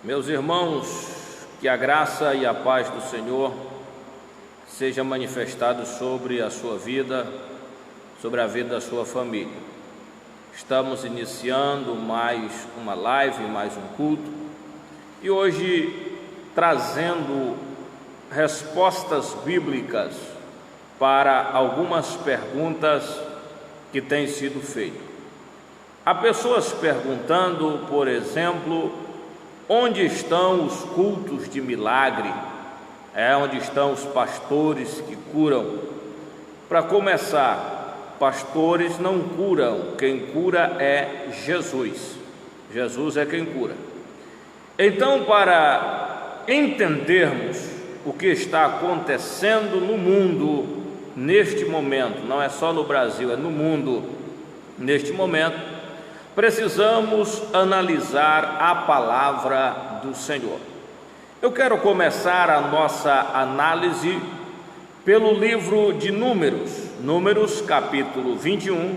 Meus irmãos, que a graça e a paz do Senhor seja manifestado sobre a sua vida, sobre a vida da sua família. Estamos iniciando mais uma live, mais um culto, e hoje trazendo respostas bíblicas para algumas perguntas que têm sido feitas. Há pessoas perguntando, por exemplo, onde estão os cultos de milagre? Onde estão os pastores que curam? Para começar, pastores não curam, quem cura é Jesus. Jesus é quem cura. Então, para entendermos o que está acontecendo no mundo neste momento, não é só no Brasil, é no mundo neste momento, precisamos analisar a palavra do Senhor. Eu quero começar a nossa análise pelo livro de Números capítulo 21,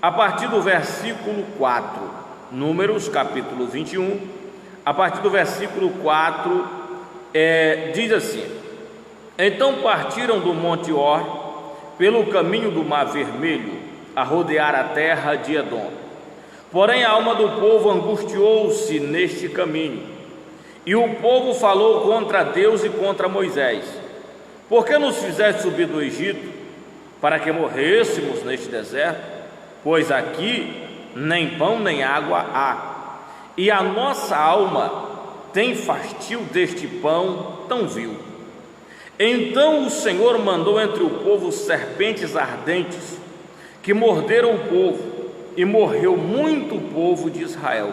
a partir do versículo 4. Números capítulo 21, a partir do versículo 4, diz assim: Então partiram do Monte Or, pelo caminho do Mar Vermelho, a rodear a terra de Edom. Porém a alma do povo angustiou-se neste caminho, e o povo falou contra Deus e contra Moisés: Por que nos fizeste subir do Egito, para que morrêssemos neste deserto? Pois aqui nem pão nem água há, e a nossa alma tem fastio deste pão tão vil. Então o Senhor mandou entre o povo serpentes ardentes, que morderam o povo, e morreu muito povo de Israel.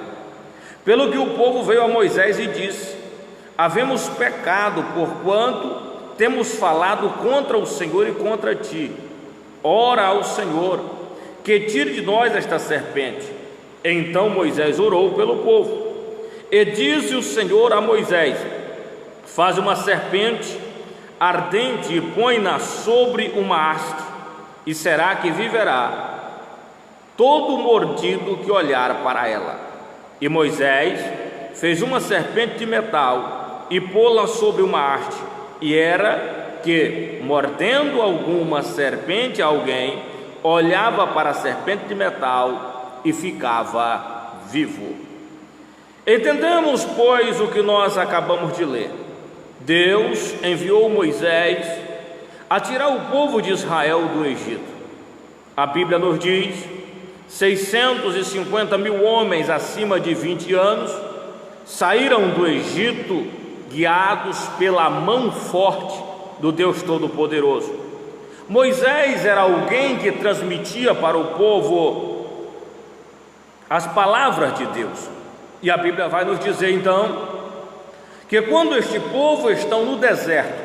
Pelo que o povo veio a Moisés e disse: Havemos pecado, porquanto temos falado contra o Senhor e contra ti. Ora ao Senhor, que tire de nós esta serpente. Então Moisés orou pelo povo. E disse o Senhor a Moisés: Faz uma serpente ardente e põe-na sobre uma haste, e será que viverá todo mordido que olhar para ela. E Moisés fez uma serpente de metal e pô-la sobre uma haste, e era que, mordendo alguma serpente alguém, olhava para a serpente de metal e ficava vivo. Entendemos, pois, o que nós acabamos de ler. Deus enviou Moisés a tirar o povo de Israel do Egito. A Bíblia nos diz: 650 mil homens acima de 20 anos saíram do Egito guiados pela mão forte do Deus Todo-Poderoso. Moisés era alguém que transmitia para o povo as palavras de Deus. E a Bíblia vai nos dizer então que quando este povo está no deserto,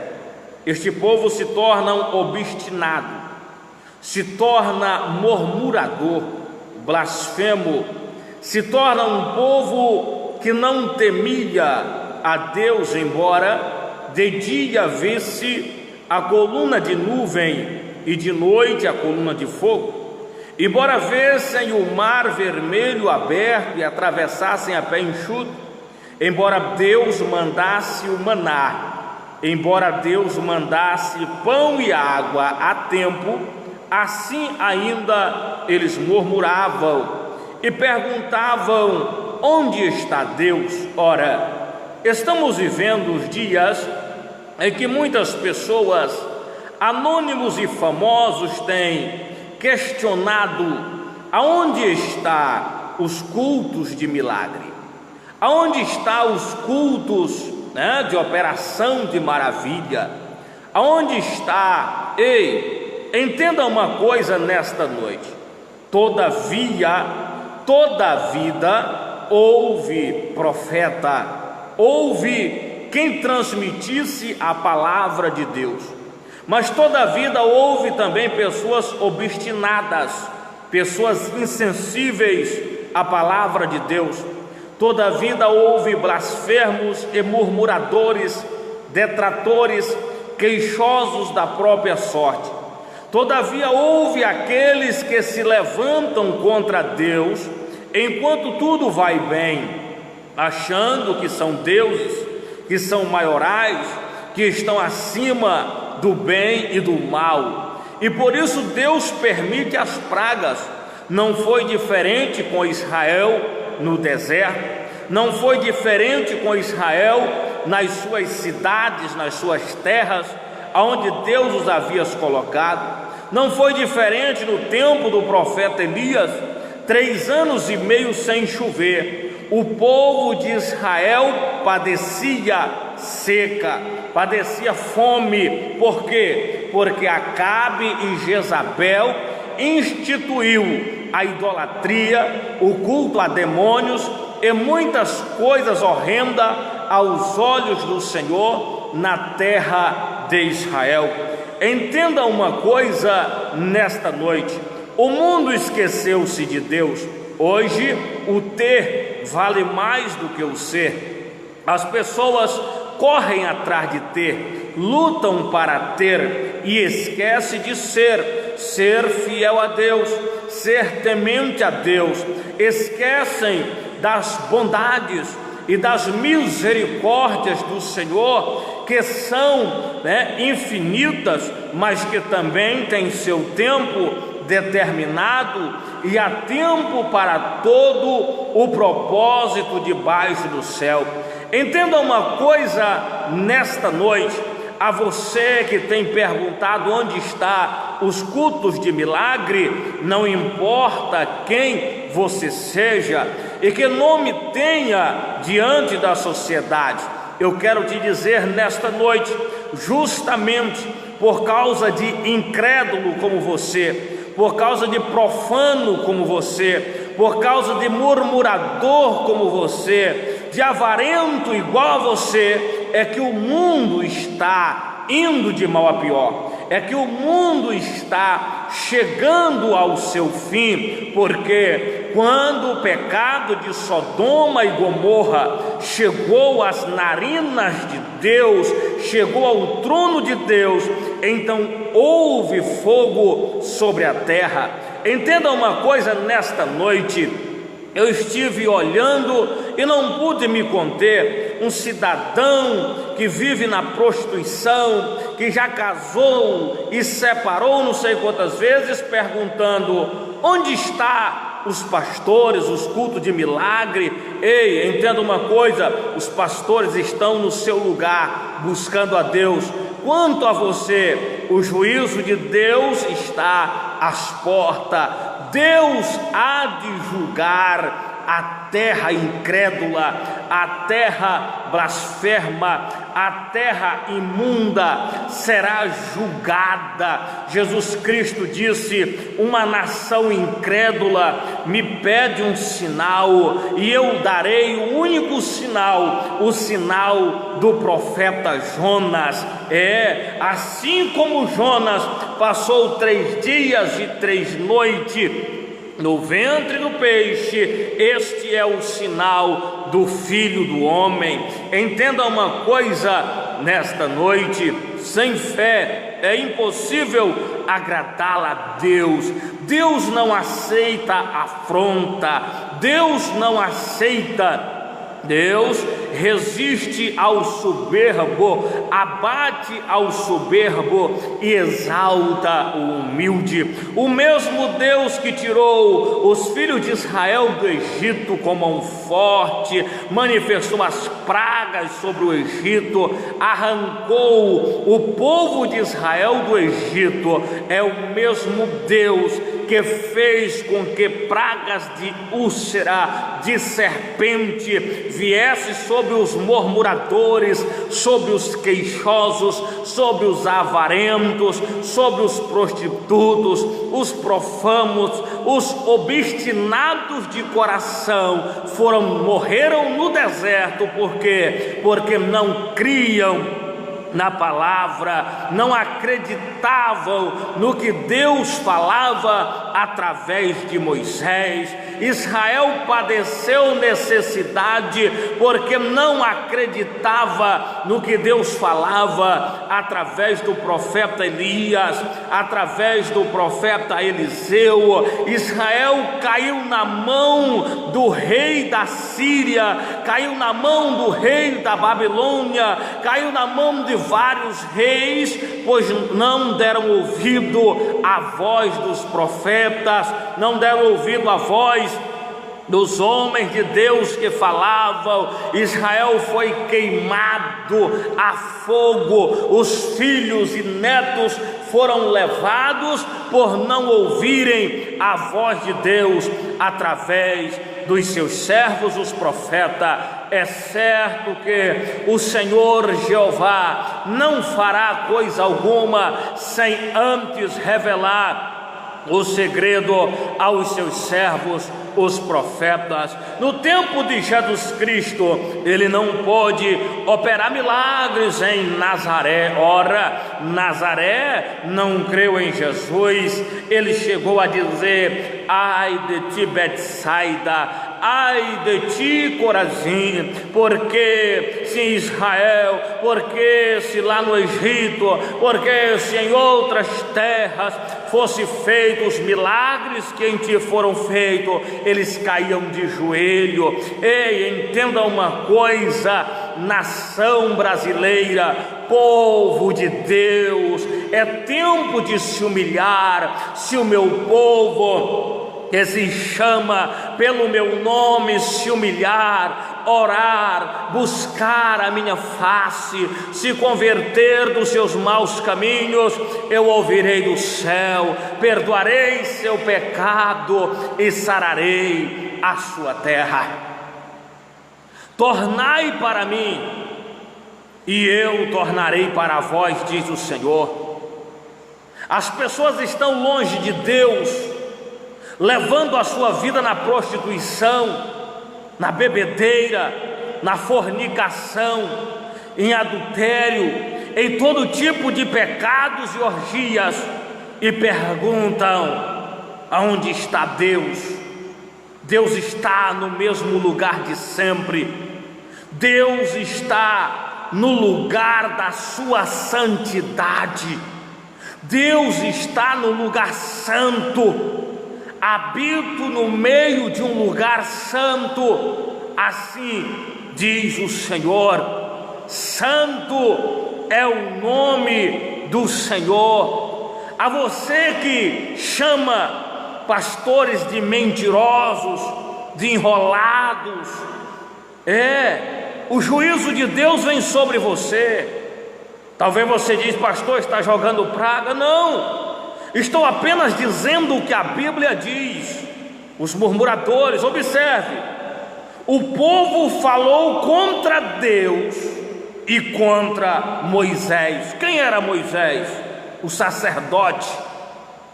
este povo se torna obstinado, se torna murmurador, blasfemo, se torna um povo que não temia a Deus, embora de dia visse a coluna de nuvem e de noite a coluna de fogo, embora vissem o mar vermelho aberto e atravessassem a pé enxuto, embora Deus mandasse o maná, embora Deus mandasse pão e água a tempo, assim ainda eles murmuravam e perguntavam: onde está Deus? Ora, estamos vivendo os dias em que muitas pessoas, anônimos e famosos, têm questionado aonde está os cultos de milagre, aonde está os cultos de operação de maravilha, aonde está? Entenda uma coisa nesta noite: todavia, toda a vida houve profeta, houve quem transmitisse a palavra de Deus, mas toda a vida houve também pessoas obstinadas, pessoas insensíveis à palavra de Deus. Toda a vida houve blasfemos e murmuradores, detratores, queixosos da própria sorte. Todavia houve aqueles que se levantam contra Deus enquanto tudo vai bem, achando que são deuses, que são maiorais, que estão acima do bem e do mal. E por isso Deus permite as pragas. Não foi diferente com Israel no deserto, não foi diferente com Israel nas suas cidades, nas suas terras, aonde Deus os havia colocado. Não foi diferente no tempo do profeta Elias, 3 anos e meio sem chover. O povo de Israel padecia seca, padecia fome. Por quê? Porque Acabe e Jezabel instituiu a idolatria, o culto a demônios e muitas coisas horrendas aos olhos do Senhor na terra de Israel. Entenda uma coisa nesta noite: o mundo esqueceu-se de Deus. Hoje o ter vale mais do que o ser. As pessoas correm atrás de ter, lutam para ter e esquece de ser fiel a Deus, ser temente a Deus. Esquecem das bondades e das misericórdias do Senhor, que são infinitas, mas que também têm seu tempo determinado, e há tempo para todo o propósito debaixo do céu. Entenda uma coisa nesta noite, a você que tem perguntado onde está os cultos de milagre, não importa quem você seja e que nome tenha diante da sociedade, eu quero te dizer nesta noite, justamente por causa de incrédulo como você, por causa de profano como você, por causa de murmurador como você, de avarento igual a você, é que o mundo está indo de mal a pior, é que o mundo está chegando ao seu fim, porque quando o pecado de Sodoma e Gomorra chegou às narinas de Deus, chegou ao trono de Deus, então houve fogo sobre a terra. Entenda uma coisa nesta noite, eu estive olhando e não pude me conter. Um cidadão que vive na prostituição, que já casou e separou não sei quantas vezes, perguntando: onde está os pastores, os cultos de milagre? Ei, entenda uma coisa, os pastores estão no seu lugar, buscando a Deus. Quanto a você, o juízo de Deus está às portas. Deus há de julgar a terra incrédula, a terra blasfema, a terra imunda será julgada. Jesus Cristo disse: uma nação incrédula me pede um sinal, e eu darei o único sinal, o sinal do profeta Jonas. Assim como Jonas passou 3 dias e 3 noites no ventre do peixe, este é o sinal do Filho do Homem. Entenda uma coisa nesta noite: sem fé é impossível agradá-la a Deus. Deus não aceita afronta, Deus não aceita. Deus resiste ao soberbo, abate ao soberbo e exalta o humilde. O mesmo Deus que tirou os filhos de Israel do Egito com mão forte, manifestou as pragas sobre o Egito, arrancou o povo de Israel do Egito, é o mesmo Deus que fez com que pragas de úlcera, de serpente, viesse sobre os murmuradores, sobre os queixosos, sobre os avarentos, sobre os prostitutos, os profanos, os obstinados de coração, morreram no deserto. Por quê? Porque não criam na palavra, não acreditavam no que Deus falava através de Moisés, Israel padeceu necessidade porque não acreditava no que Deus falava através do profeta Elias, através do profeta Eliseu. Israel caiu na mão do rei da Síria, caiu na mão do rei da Babilônia, caiu na mão de vários reis, pois não deram ouvido à voz dos profetas, não deram ouvido à voz dos homens de Deus que falavam. Israel foi queimado a fogo, os filhos e netos foram levados por não ouvirem a voz de Deus através dos seus servos, os profetas. É certo que o Senhor Jeová não fará coisa alguma sem antes revelar o segredo aos seus servos, os profetas. No tempo de Jesus Cristo, ele não pôde operar milagres em Nazaré. Ora, Nazaré não creu em Jesus. Ele chegou a dizer: ai de ti, Betsaida, ai de ti, Corazim, porque se em Israel, porque se lá no Egito, porque se em outras terras fosse feitos os milagres que em ti foram feitos, eles caíam de joelho. Ei, entenda uma coisa, nação brasileira, povo de Deus, é tempo de se humilhar. Se o meu povo, que se chama pelo meu nome, se humilhar, orar, buscar a minha face, se converter dos seus maus caminhos, eu ouvirei do céu, perdoarei seu pecado e sararei a sua terra. Tornai para mim, e eu tornarei para vós, diz o Senhor. As pessoas estão longe de Deus, levando a sua vida na prostituição, na bebedeira, na fornicação, em adultério, em todo tipo de pecados e orgias, e perguntam: aonde está Deus? Deus está no mesmo lugar de sempre. Deus está no lugar da sua santidade. Deus está no lugar santo. Habito no meio de um lugar santo, assim diz o Senhor. Santo é o nome do Senhor. A você que chama pastores de mentirosos, de enrolados, o juízo de Deus vem sobre você. Talvez você diz: pastor, está jogando praga. Não, estou apenas dizendo o que a Bíblia diz. Os murmuradores, observe, o povo falou contra Deus e contra Moisés. Quem era Moisés? O sacerdote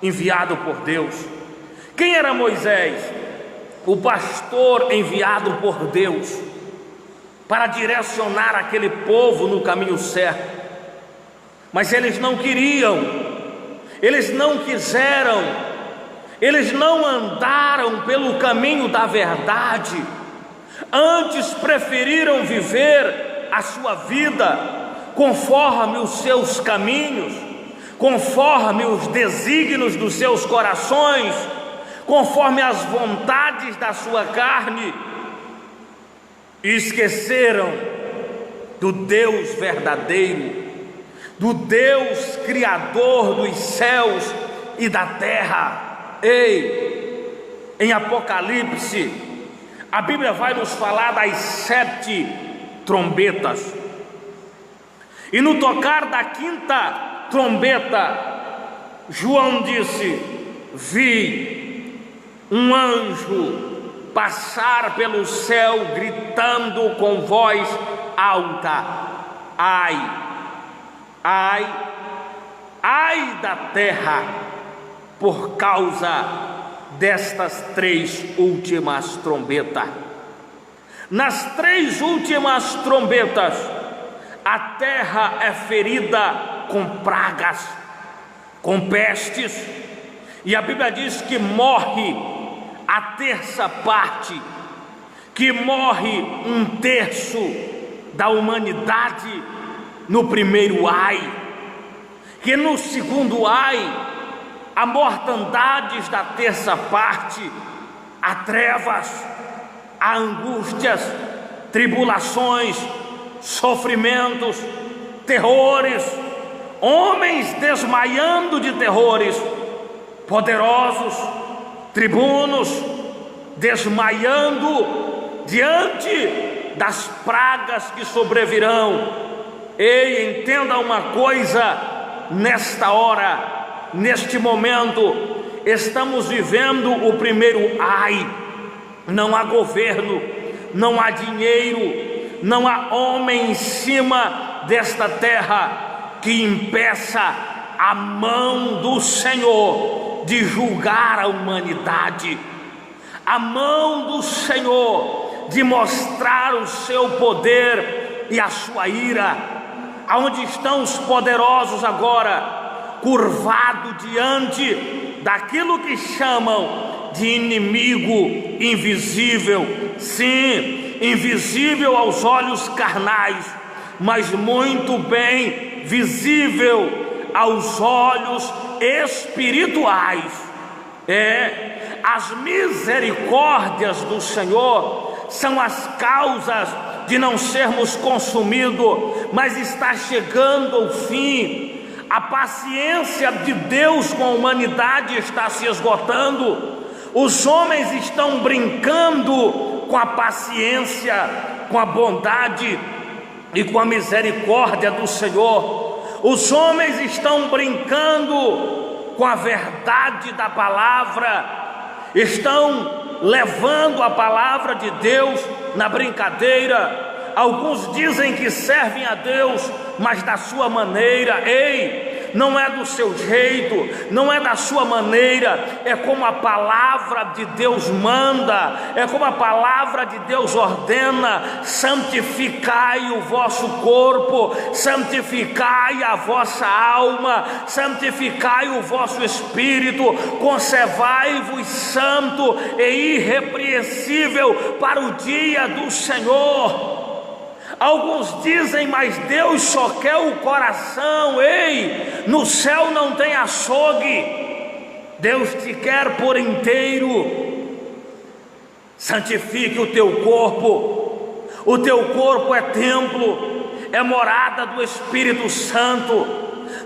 enviado por Deus. Quem era Moisés? O pastor enviado por Deus para direcionar aquele povo no caminho certo. Mas eles não queriam, eles não quiseram, eles não andaram pelo caminho da verdade. Antes preferiram viver a sua vida conforme os seus caminhos, conforme os desígnios dos seus corações, conforme as vontades da sua carne, e esqueceram do Deus verdadeiro, do Deus criador dos céus e da terra. Ei, em Apocalipse, a Bíblia vai nos falar das 7 trombetas. E no tocar da 5ª trombeta, João disse: vi um anjo passar pelo céu gritando com voz alta: ai, ai, ai da terra, por causa destas 3 últimas trombetas. Nas 3 últimas trombetas, a terra é ferida com pragas, com pestes, e a Bíblia diz que morre a terça parte, que morre 1/3 da humanidade no primeiro ai, que no segundo ai há mortandades da terça parte, há trevas, há angústias, tribulações, sofrimentos, terrores, homens desmaiando de terrores, poderosos, tribunos, desmaiando diante das pragas que sobrevirão. Ei, entenda uma coisa, nesta hora, neste momento, estamos vivendo o primeiro ai. Não há governo, não há dinheiro, não há homem em cima desta terra que impeça a mão do Senhor de julgar a humanidade, a mão do Senhor de mostrar o seu poder e a sua ira. Aonde estão os poderosos agora, curvados diante daquilo que chamam de inimigo invisível? Sim, invisível aos olhos carnais, mas muito bem visível aos olhos espirituais. As misericórdias do Senhor são as causas de não sermos consumidos, mas está chegando ao fim. A paciência de Deus com a humanidade está se esgotando. Os homens estão brincando com a paciência, com a bondade e com a misericórdia do Senhor. Os homens estão brincando com a verdade da palavra, estão levando a palavra de Deus na brincadeira. Alguns dizem que servem a Deus, mas da sua maneira. Não é do seu jeito, não é da sua maneira, é como a palavra de Deus manda, é como a palavra de Deus ordena: santificai o vosso corpo, santificai a vossa alma, santificai o vosso espírito, conservai-vos santo e irrepreensível para o dia do Senhor. Alguns dizem, mas Deus só quer o coração. No céu não tem açougue, Deus te quer por inteiro. Santifique o teu corpo. O teu corpo é templo, é morada do Espírito Santo.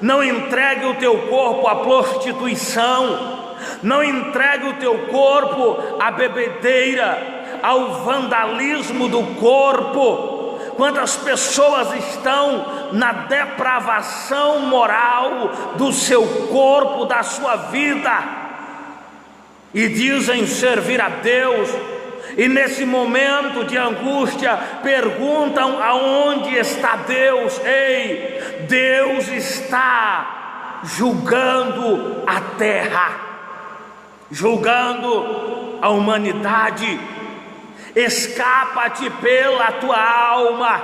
Não entregue o teu corpo à prostituição, não entregue o teu corpo à bebedeira, ao vandalismo do corpo. Quantas pessoas estão na depravação moral do seu corpo, da sua vida, e dizem servir a Deus, e nesse momento de angústia perguntam: aonde está Deus? Deus está julgando a terra, julgando a humanidade. Escapa-te pela tua alma.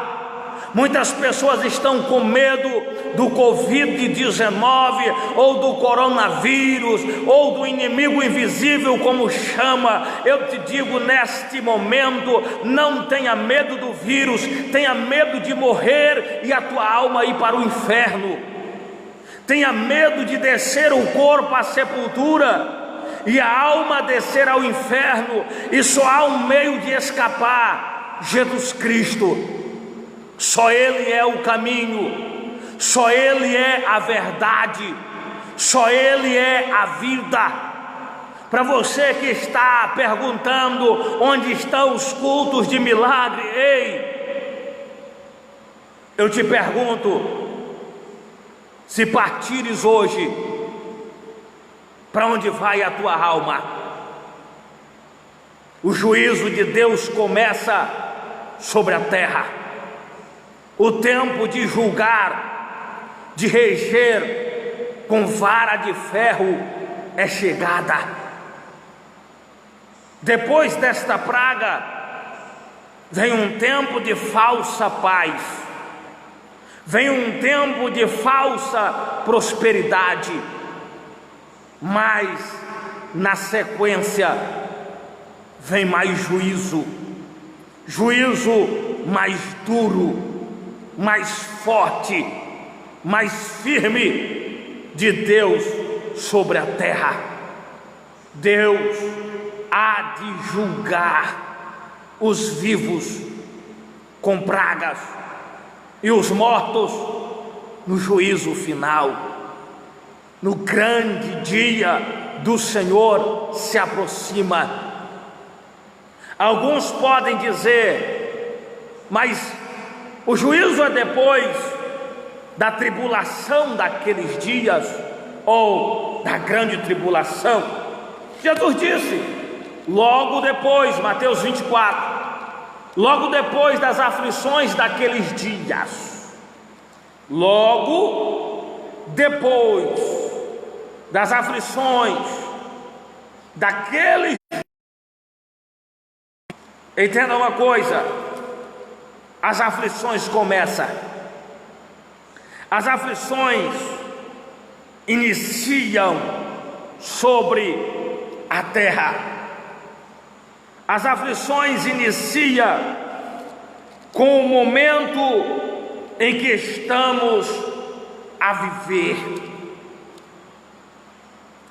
Muitas pessoas estão com medo do Covid-19, ou do coronavírus, ou do inimigo invisível, como chama. Eu te digo neste momento: não tenha medo do vírus, tenha medo de morrer e a tua alma ir para o inferno. Tenha medo de descer o corpo à sepultura e a alma descer ao inferno, e só há um meio de escapar: Jesus Cristo. Só Ele é o caminho, só Ele é a verdade, só Ele é a vida. Para você que está perguntando onde estão os cultos de milagre, eu te pergunto: se partires hoje, para onde vai a tua alma? O juízo de Deus começa sobre a terra. O tempo de julgar, de reger com vara de ferro é chegada. Depois desta praga vem um tempo de falsa paz, vem um tempo de falsa prosperidade. Mas na sequência vem mais juízo, juízo mais duro, mais forte, mais firme de Deus sobre a terra. Deus há de julgar os vivos com pragas e os mortos no juízo final. No grande dia do Senhor se aproxima. Alguns podem dizer, mas o juízo é depois da tribulação daqueles dias, ou da grande tribulação. Jesus disse, logo depois, Mateus 24, logo depois das aflições daqueles dias, logo depois das aflições daqueles. Entenda uma coisa, as aflições começam, as aflições iniciam sobre a terra, as aflições iniciam com o momento em que estamos a viver.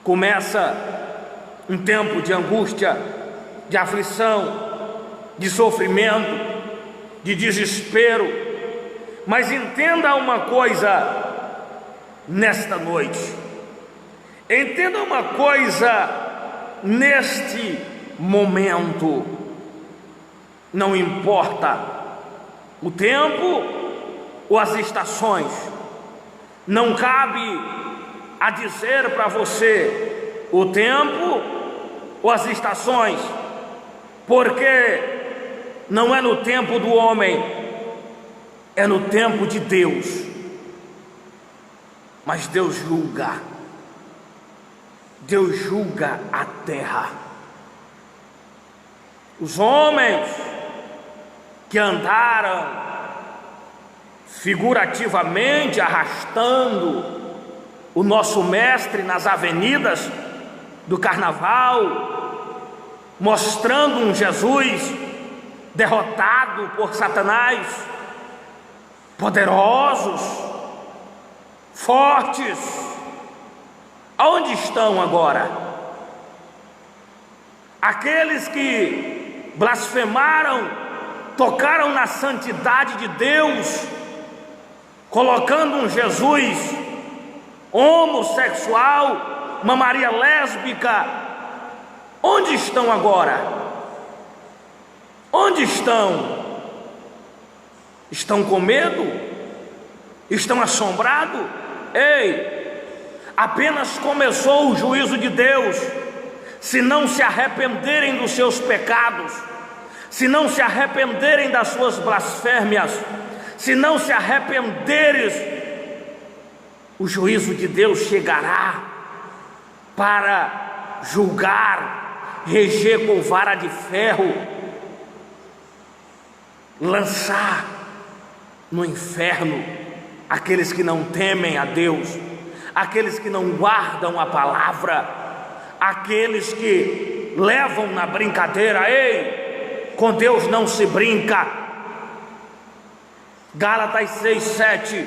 Começa um tempo de angústia, de aflição, de sofrimento, de desespero. Mas entenda uma coisa nesta noite, entenda uma coisa neste momento: não importa o tempo ou as estações, não cabe a dizer para você o tempo ou as estações, porque não é no tempo do homem, é no tempo de Deus. Mas Deus julga a terra. Os homens que andaram figurativamente arrastando o nosso mestre nas avenidas do carnaval, mostrando um Jesus derrotado por Satanás, poderosos, fortes, aonde estão agora? Aqueles que blasfemaram, tocaram na santidade de Deus, colocando um Jesus homossexual, uma Maria lésbica, onde estão agora? Onde estão? Estão com medo? Estão assombrados? Ei, apenas começou o juízo de Deus. Se não se arrependerem dos seus pecados, se não se arrependerem das suas blasfêmias, se não se arrependeres, o juízo de Deus chegará para julgar, reger com vara de ferro, lançar no inferno aqueles que não temem a Deus, aqueles que não guardam a palavra, aqueles que levam na brincadeira. Ei, com Deus não se brinca. Gálatas 6:7,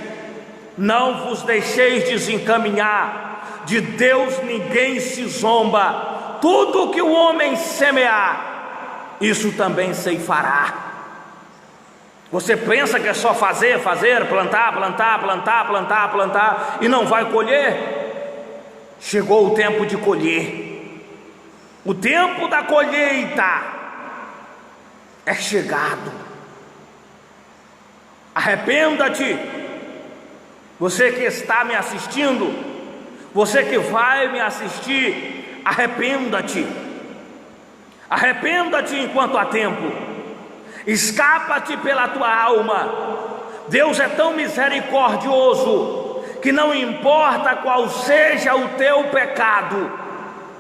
não vos deixeis desencaminhar, de Deus ninguém se zomba, tudo que o homem semear, isso também ceifará. Você pensa que é só fazer, plantar e não vai colher? Chegou o tempo de colher. O tempo da colheita é chegado. Arrependa-te. Você que está me assistindo, você que vai me assistir, arrependa-te. Arrependa-te enquanto há tempo. Escapa-te pela tua alma. Deus é tão misericordioso que não importa qual seja o teu pecado,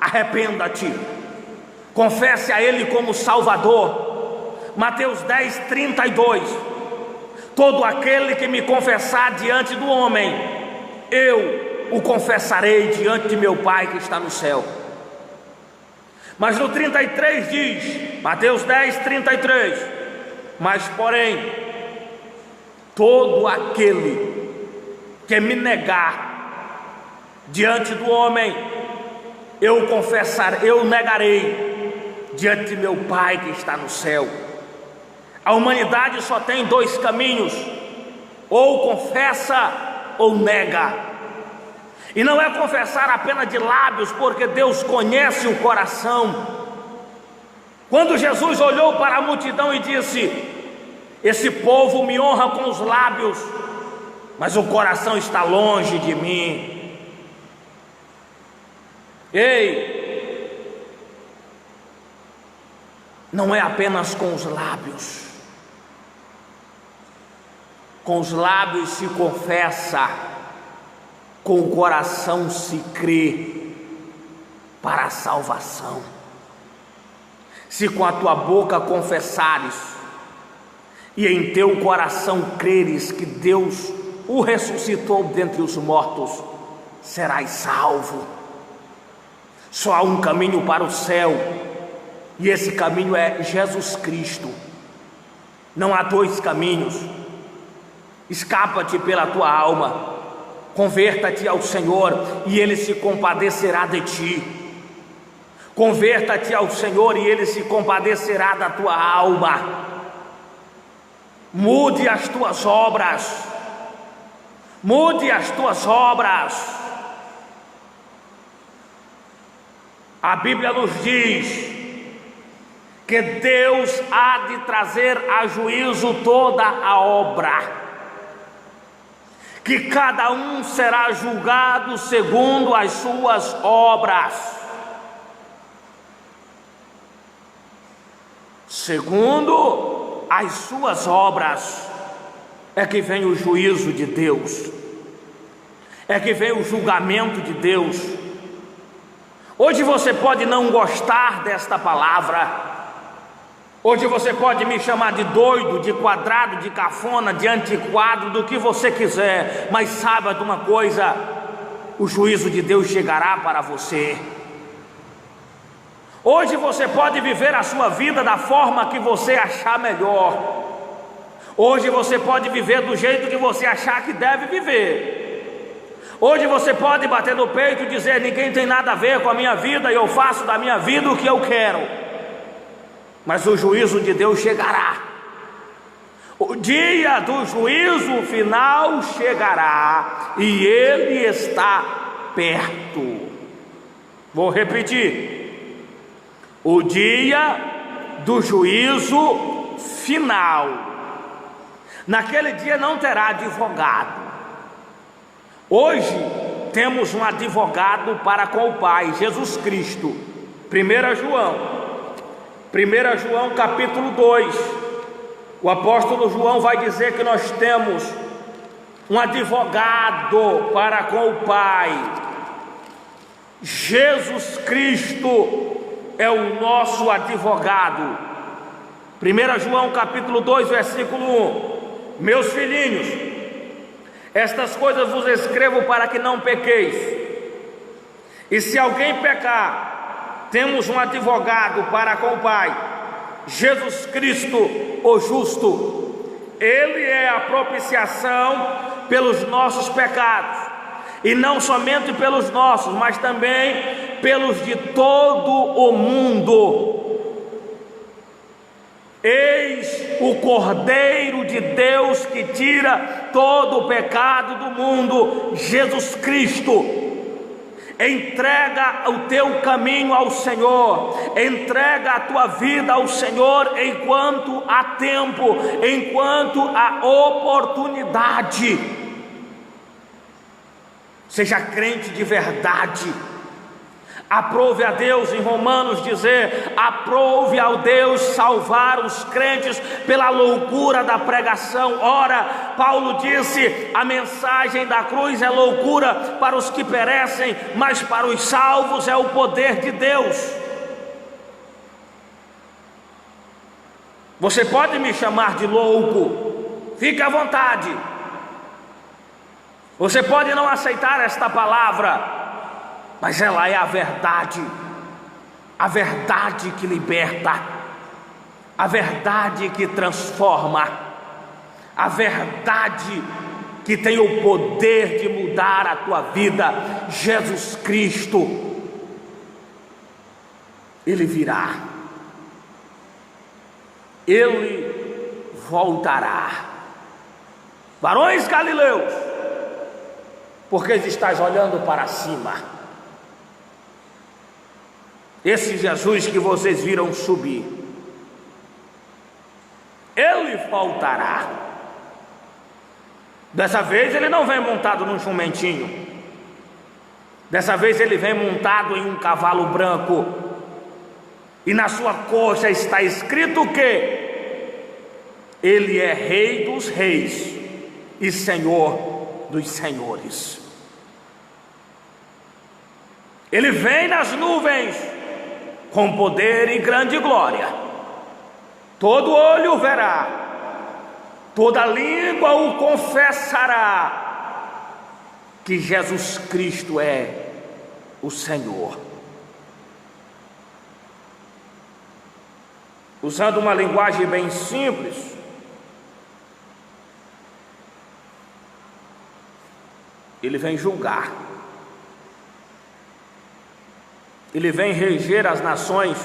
arrependa-te, confesse a Ele como Salvador. Mateus 10:32, todo aquele que me confessar diante do homem, eu o confessarei diante de meu Pai que está no céu. Mas no 33 diz, Mateus 10, 33, mas porém, todo aquele que me negar diante do homem, eu negarei diante de meu Pai que está no céu. A humanidade só tem dois caminhos: ou confessa ou nega. E não é confessar apenas de lábios, porque Deus conhece o coração. Quando Jesus olhou para a multidão e disse: esse povo me honra com os lábios, mas o coração está longe de mim. Ei, não é apenas com os lábios. Com os lábios se confessa, com o coração se crê para a salvação. Se com a tua boca confessares e em teu coração creres que Deus o ressuscitou dentre os mortos, serás salvo. Só há um caminho para o céu, e esse caminho é Jesus Cristo. Não há dois caminhos. Escapa-te pela tua alma, converta-te ao Senhor e Ele se compadecerá de ti. Converta-te ao Senhor e Ele se compadecerá da tua alma. Mude as tuas obras, mude as tuas obras. A Bíblia nos diz que Deus há de trazer a juízo toda a obra, que cada um será julgado segundo as suas obras. Segundo as suas obras é que vem o juízo de Deus, é que vem o julgamento de Deus. Hoje você pode não gostar desta palavra, hoje você pode me chamar de doido, de quadrado, de cafona, de antiquado, do que você quiser, mas saiba de uma coisa: o juízo de Deus chegará para você. Hoje você pode viver a sua vida da forma que você achar melhor. Hoje você pode viver do jeito que você achar que deve viver. Hoje você pode bater no peito e dizer: ninguém tem nada a ver com a minha vida e eu faço da minha vida o que eu quero. Mas o juízo de Deus chegará. O dia do juízo final chegará e ele está perto. Vou repetir: o dia do juízo final. Naquele dia não terá advogado. Hoje temos um advogado para com o Pai, Jesus Cristo. 1 João capítulo 2, o apóstolo João vai dizer que nós temos um advogado para com o Pai. Jesus Cristo é o nosso advogado. 1 João capítulo 2, versículo 1: meus filhinhos, estas coisas vos escrevo para que não pequeis. E se alguém pecar, temos um advogado para com o Pai, Jesus Cristo, o justo. Ele é a propiciação pelos nossos pecados, e não somente pelos nossos, mas também pelos de todo o mundo. Eis o Cordeiro de Deus que tira todo o pecado do mundo, Jesus Cristo. Entrega o teu caminho ao Senhor, entrega a tua vida ao Senhor enquanto há tempo, enquanto há oportunidade. Seja crente de verdade. Aprove a Deus, em Romanos dizer: aprove ao Deus salvar os crentes pela loucura da pregação. Ora, Paulo disse: a mensagem da cruz é loucura para os que perecem, mas para os salvos é o poder de Deus. Você pode me chamar de louco, fique à vontade. Você pode não aceitar esta palavra, mas ela é a verdade. a verdade que liberta, a verdade que transforma, a verdade que tem o poder de mudar a tua vida, Jesus Cristo. Ele virá, Ele voltará. Varões galileus, porque estás olhando para cima? Esse Jesus que vocês viram subir, Ele voltará. Dessa vez Ele não vem montado num jumentinho, dessa vez Ele vem montado em um cavalo branco, e na sua coxa está escrito que Ele é Rei dos reis e Senhor dos senhores. Ele vem nas nuvens com poder e grande glória. Todo olho verá, toda língua o confessará, que Jesus Cristo é o Senhor. Usando uma linguagem bem simples, Ele vem julgar, Ele vem reger as nações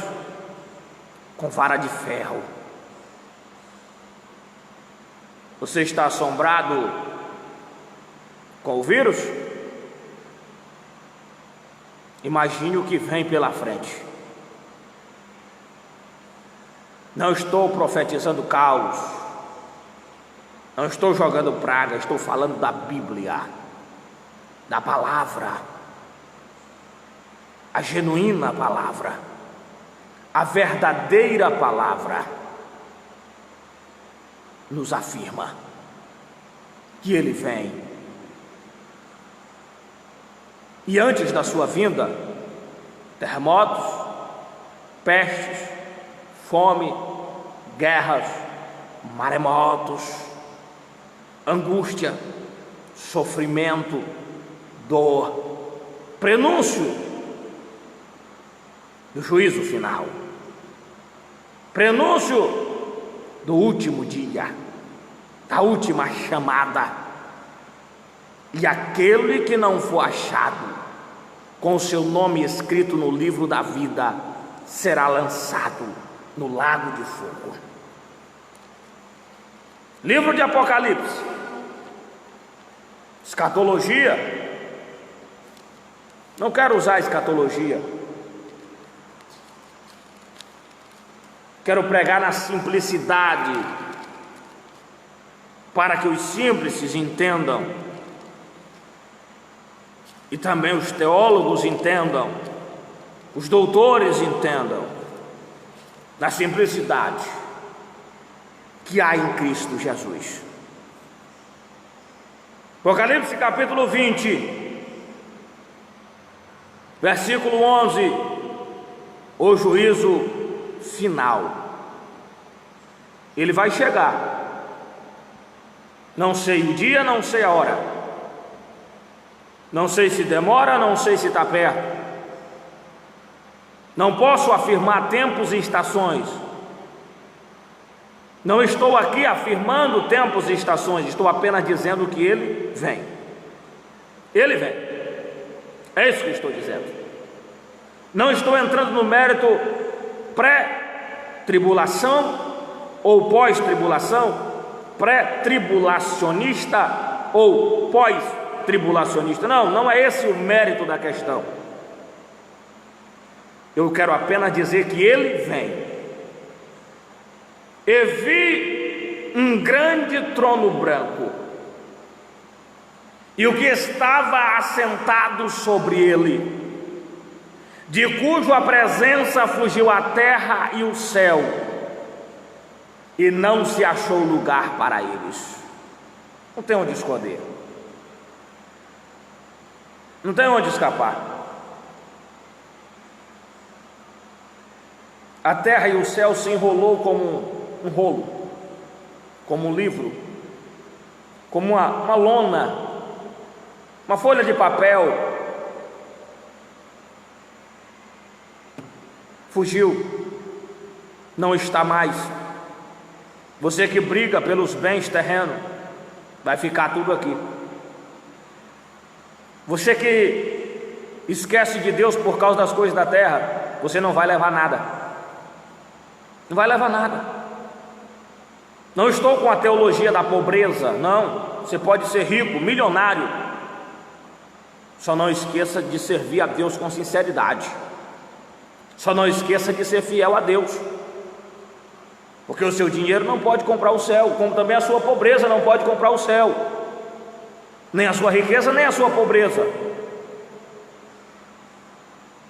com vara de ferro. Você está assombrado com o vírus? Imagine o que vem pela frente. Não estou profetizando caos, não estou jogando praga, estou falando da Bíblia, da palavra, a genuína palavra, a verdadeira palavra, nos afirma que Ele vem. E antes da sua vinda, terremotos, pestes, fome, guerras, maremotos, angústia, sofrimento, dor, prenúncio do juízo final, prenúncio do último dia, da última chamada. E aquele que não for achado com o seu nome escrito no livro da vida será lançado no lago de fogo. Livro de Apocalipse, escatologia. Não quero usar escatologia, quero pregar na simplicidade, para que os simples entendam e também os teólogos entendam, os doutores entendam, na simplicidade que há em Cristo Jesus. Apocalipse capítulo 20, versículo 11, o juízo final. Ele vai chegar, não sei o dia, não sei a hora, não sei se demora, não sei se está perto, não posso afirmar tempos e estações, não estou aqui afirmando tempos e estações, estou apenas dizendo que Ele vem. Ele vem, é isso que eu estou dizendo. Não estou entrando no mérito pré-tribulação ou pós-tribulação, pré-tribulacionista ou pós-tribulacionista. Não é esse o mérito da questão. Eu quero apenas dizer que Ele vem. E vi um grande trono branco, e o que estava assentado sobre ele, de cuja presença fugiu a terra e o céu, e não se achou lugar para eles. Não tem onde esconder, não tem onde escapar. A terra e o céu se enrolou como um rolo, como um livro, como uma lona, uma folha de papel. fugiu, não está mais. Você que briga pelos bens terrenos, vai ficar tudo aqui. Você que esquece de Deus por causa das coisas da terra, você não vai levar nada. Não vai levar nada. Não estou com a teologia da pobreza, não. Você pode ser rico, milionário, só não esqueça de servir a Deus com sinceridade. Só não esqueça de ser fiel a Deus, porque o seu dinheiro não pode comprar o céu, como também a sua pobreza não pode comprar o céu, nem a sua riqueza, nem a sua pobreza.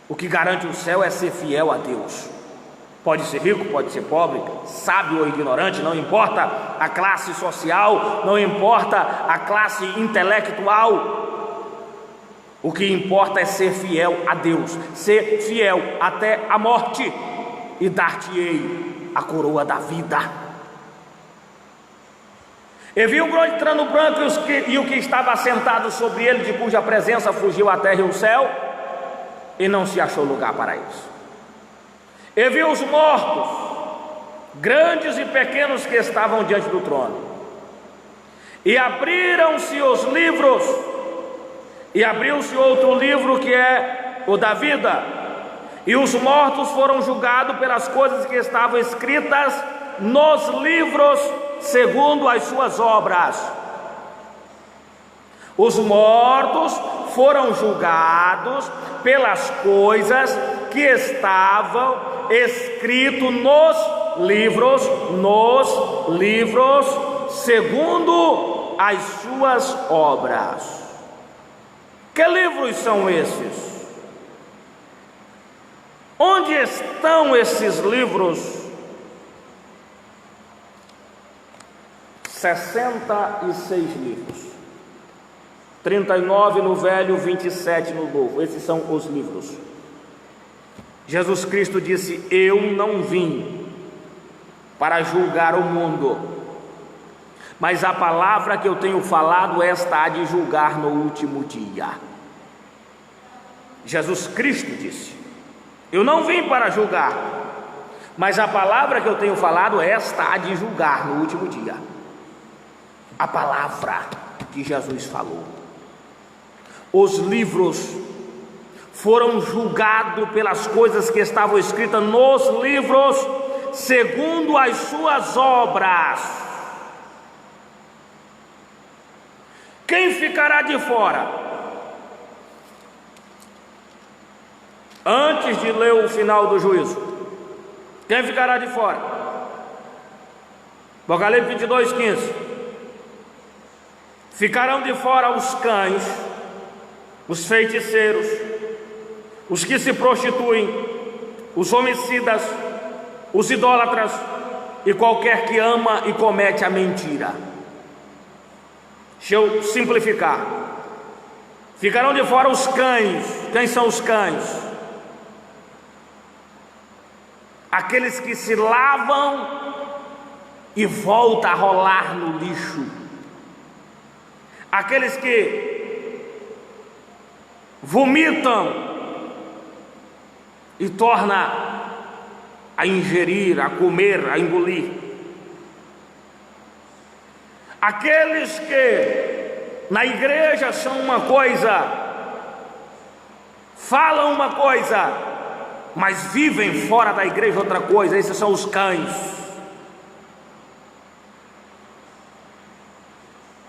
O que garante o céu é ser fiel a Deus. Pode ser rico, pode ser pobre, sábio ou ignorante, não importa a classe social, não importa a classe intelectual. O que importa é ser fiel a Deus, ser fiel até a morte, e dar-te-ei a coroa da vida. E viu um grande trono branco e o que estava assentado sobre ele, de cuja presença fugiu a terra e o céu, e não se achou lugar para eles. E viu os mortos, grandes e pequenos, que estavam diante do trono, e abriram-se os livros, e abriu-se outro livro, que é o da vida, e os mortos foram julgados pelas coisas que estavam escritas nos livros, segundo as suas obras. Os mortos foram julgados pelas coisas que estavam escritos nos livros, segundo as suas obras. Que livros são esses? Onde estão esses livros? 66 livros, 39 no Velho, 27 no Novo. Esses são os livros. Jesus Cristo disse: eu não vim para julgar o mundo, mas a palavra que eu tenho falado, esta há de julgar no último dia. Jesus Cristo disse: eu não vim para julgar, mas a palavra que eu tenho falado, esta há de julgar no último dia. A palavra que Jesus falou. Os livros foram julgados pelas coisas que estavam escritas nos livros, segundo as suas obras. Quem ficará de fora? Antes de ler o final do juízo, quem ficará de fora? Apocalipse 22:15. Ficarão de fora os cães, os feiticeiros, os que se prostituem, os homicidas, os idólatras e qualquer que ama e comete a mentira. Deixa eu simplificar. Ficarão de fora os cães. Quem são os cães? Aqueles que se lavam e voltam a rolar no lixo. Aqueles que vomitam e torna a ingerir, a comer, a engolir. Aqueles que na igreja são uma coisa, falam uma coisa, mas vivem fora da igreja outra coisa. Esses são os cães.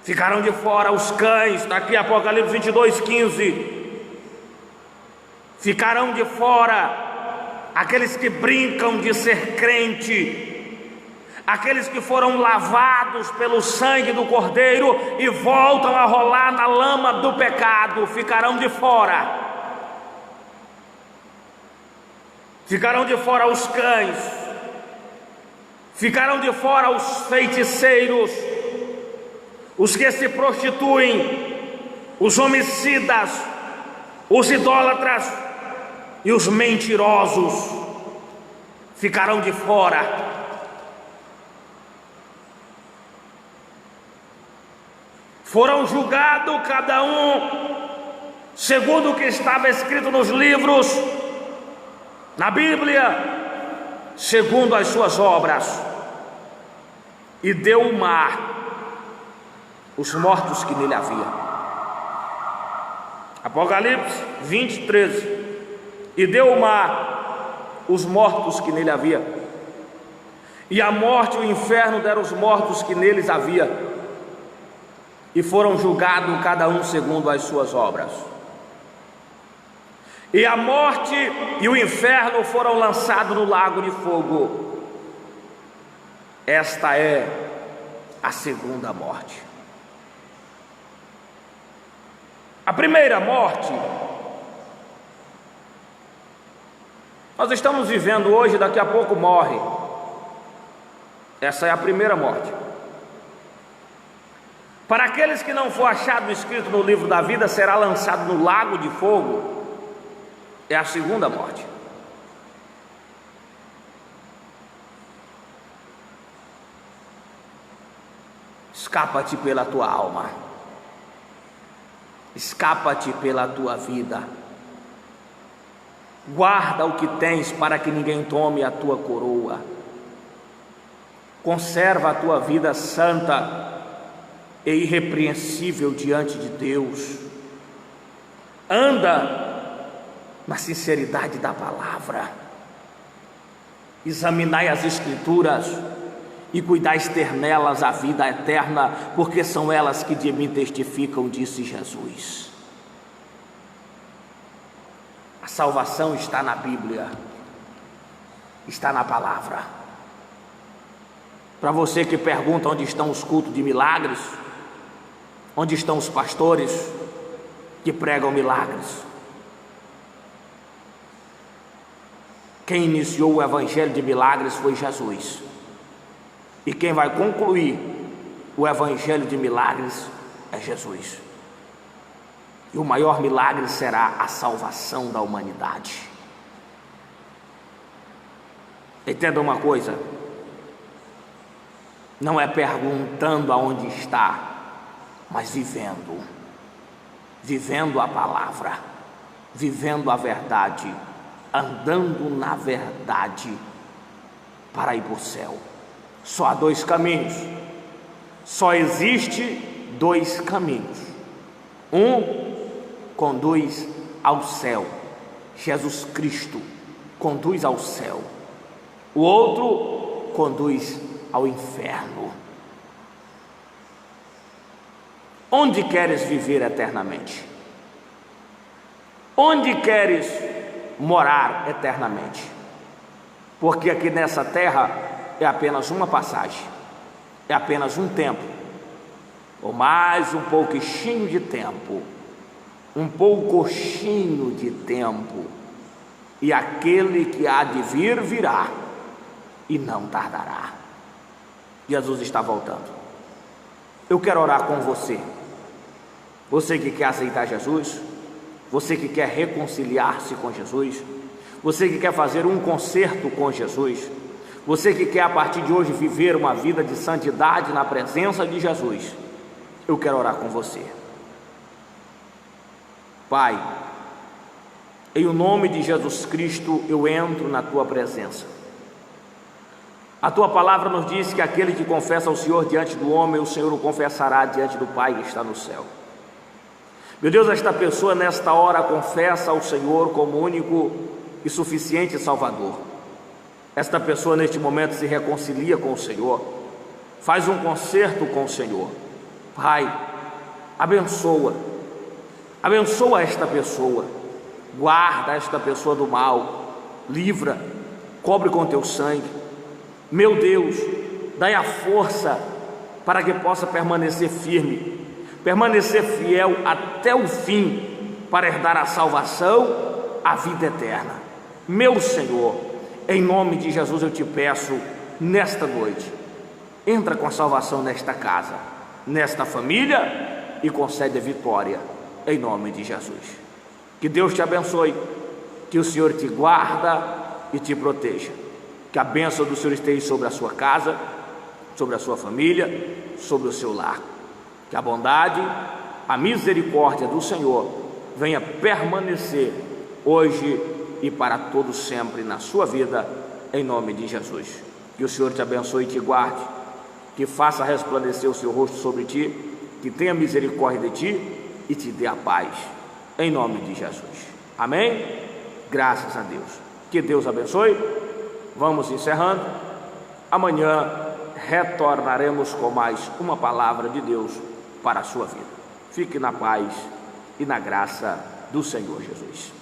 Ficarão de fora os cães, está aqui Apocalipse 22:15. Ficarão de fora aqueles que brincam de ser crente, aqueles que foram lavados pelo sangue do Cordeiro e voltam a rolar na lama do pecado. Ficarão de fora. Ficarão de fora os cães. Ficarão de fora os feiticeiros, os que se prostituem, os homicidas, os idólatras e os mentirosos. Ficarão de fora. Foram julgados cada um segundo o que estava escrito nos livros, na Bíblia, segundo as suas obras, e deu o mar os mortos que nele havia. Apocalipse 20, 13. E deu o mar os mortos que nele havia, e a morte e o inferno deram os mortos que neles havia, e foram julgados cada um segundo as suas obras. E a morte e o inferno foram lançados no lago de fogo. Esta é a segunda morte. A primeira morte, nós estamos vivendo hoje, daqui a pouco morre. Essa é a primeira morte. Para aqueles que não for achado escrito no livro da vida, será lançado no lago de fogo. É a segunda morte. Escapa-te pela tua alma, escapa-te pela tua vida. Guarda o que tens para que ninguém tome a tua coroa. Conserva a tua vida santa e irrepreensível diante de Deus. Anda na sinceridade da palavra. Examinai as Escrituras e cuidais ter nelas a vida eterna, porque são elas que de mim testificam, disse Jesus. A salvação está na Bíblia, está na palavra. Para você que pergunta onde estão os cultos de milagres, onde estão os pastores que pregam milagres? Quem iniciou o evangelho de milagres foi Jesus. E quem vai concluir o evangelho de milagres é Jesus. E o maior milagre será a salvação da humanidade. Entenda uma coisa: não é perguntando aonde está, mas vivendo a palavra, vivendo a verdade, andando na verdade para ir para o céu. Só há dois caminhos, só existe dois caminhos. Um conduz ao céu, Jesus Cristo conduz ao céu. O outro conduz ao inferno. Onde queres viver eternamente? Onde queres morar eternamente? Porque aqui nessa terra é apenas uma passagem, é apenas um tempo, ou mais um pouquinho de tempo, e aquele que há de vir, virá, e não tardará. Jesus está voltando. Eu quero orar com você, você que quer aceitar Jesus, você que quer reconciliar-se com Jesus, você que quer fazer um concerto com Jesus, você que quer a partir de hoje viver uma vida de santidade na presença de Jesus. Eu quero orar com você. Pai, em o nome de Jesus Cristo, eu entro na tua presença. A tua palavra nos diz que aquele que confessa ao Senhor diante do homem, o Senhor o confessará diante do Pai que está no céu. Meu Deus, esta pessoa nesta hora confessa ao Senhor como único e suficiente Salvador. Esta pessoa neste momento se reconcilia com o Senhor, faz um concerto com o Senhor. Pai, abençoa esta pessoa, guarda esta pessoa do mal, livra, cobre com teu sangue. Meu Deus, dai a força para que possa permanecer firme, permanecer fiel até o fim, para herdar a salvação, a vida eterna. Meu Senhor, em nome de Jesus eu te peço, nesta noite, entra com a salvação nesta casa, nesta família, e concede a vitória, em nome de Jesus. Que Deus te abençoe, que o Senhor te guarda e te proteja, que a bênção do Senhor esteja sobre a sua casa, sobre a sua família, sobre o seu lar. Que a bondade, a misericórdia do Senhor venha permanecer hoje e para todo sempre na sua vida, em nome de Jesus. Que o Senhor te abençoe e te guarde, que faça resplandecer o seu rosto sobre ti, que tenha misericórdia de ti e te dê a paz, em nome de Jesus. Amém? Graças a Deus. Que Deus abençoe. Vamos encerrando. Amanhã retornaremos com mais uma palavra de Deus para a sua vida. Fique na paz e na graça do Senhor Jesus.